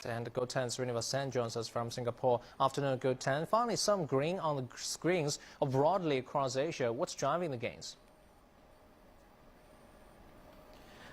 And Go 10's Srinivas Sen joins us from Singapore. Afternoon, Go 10. Finally, some green on the screens broadly across Asia. What's driving the gains?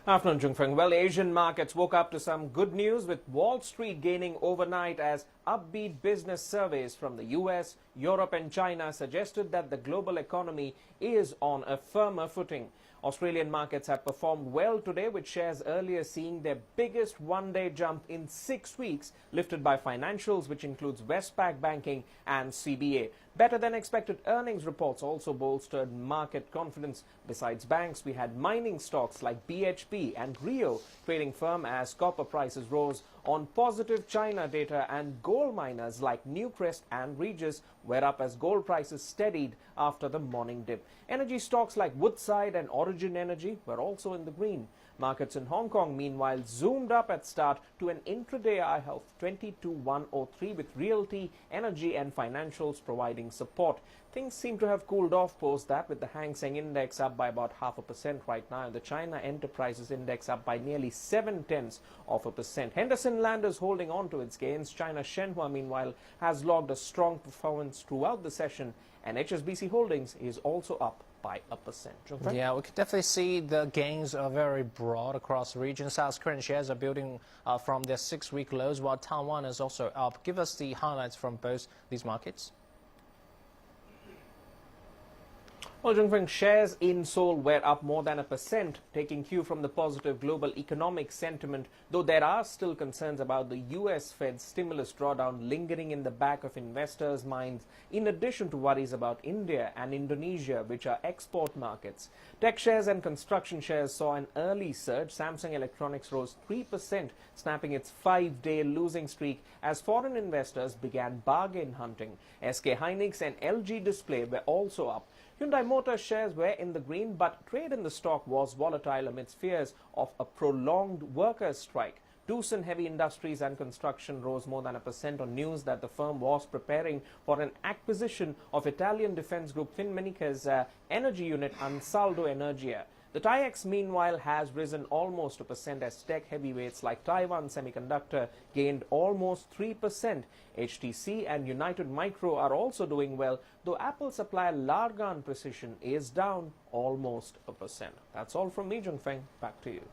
Afternoon, Jung Feng. Well, Asian markets woke up to some good news, with Wall Street gaining overnight as upbeat business surveys from the US, Europe and China suggested that the global economy is on a firmer footing. Australian markets have performed well today, with shares earlier seeing their biggest one-day jump in 6 weeks, lifted by financials, which includes Westpac Banking and CBA. Better than expected earnings reports also bolstered market confidence. Besides banks, we had mining stocks like BHP and Rio trading firm as copper prices rose on positive China data, and gold miners like Newcrest and Regis were up as gold prices steadied after the morning dip. Energy stocks like Woodside and Origin Energy were also in the green. Markets in Hong Kong, meanwhile, zoomed up at start to an intraday high of 22,103, with realty, energy and financials providing support. Things seem to have cooled off post that, with the Hang Seng Index up by about 0.5% right now, and the China Enterprises Index up by nearly 0.7%. Henderson Landers holding on to its gains. China Shenhua, meanwhile, has logged a strong performance throughout the session, and HSBC Holdings is also up by 1%. Yeah, we can definitely see the gains are very broad across the region. South Korean shares are building from their 6-week lows, while Taiwan is also up. Give us the highlights from both these markets. Well, Jungfeng, shares in Seoul were up more than 1%, taking cue from the positive global economic sentiment, though there are still concerns about the US Fed's stimulus drawdown lingering in the back of investors' minds, in addition to worries about India and Indonesia, which are export markets. Tech shares and construction shares saw an early surge. Samsung Electronics rose 3%, snapping its 5-day losing streak as foreign investors began bargain hunting. SK Hynix and LG Display were also up. Hyundai Motor shares were in the green, but trade in the stock was volatile amidst fears of a prolonged workers' strike. Doosan Heavy Industries and Construction rose more than 1% on news that the firm was preparing for an acquisition of Italian defense group Finmecca's energy unit Ansaldo Energia. The TAIEX, meanwhile, has risen almost 1% as tech heavyweights like Taiwan Semiconductor gained almost 3%. HTC and United Micro are also doing well, though Apple supplier Largan Precision is down almost 1%. That's all from me, Jungfeng. Back to you.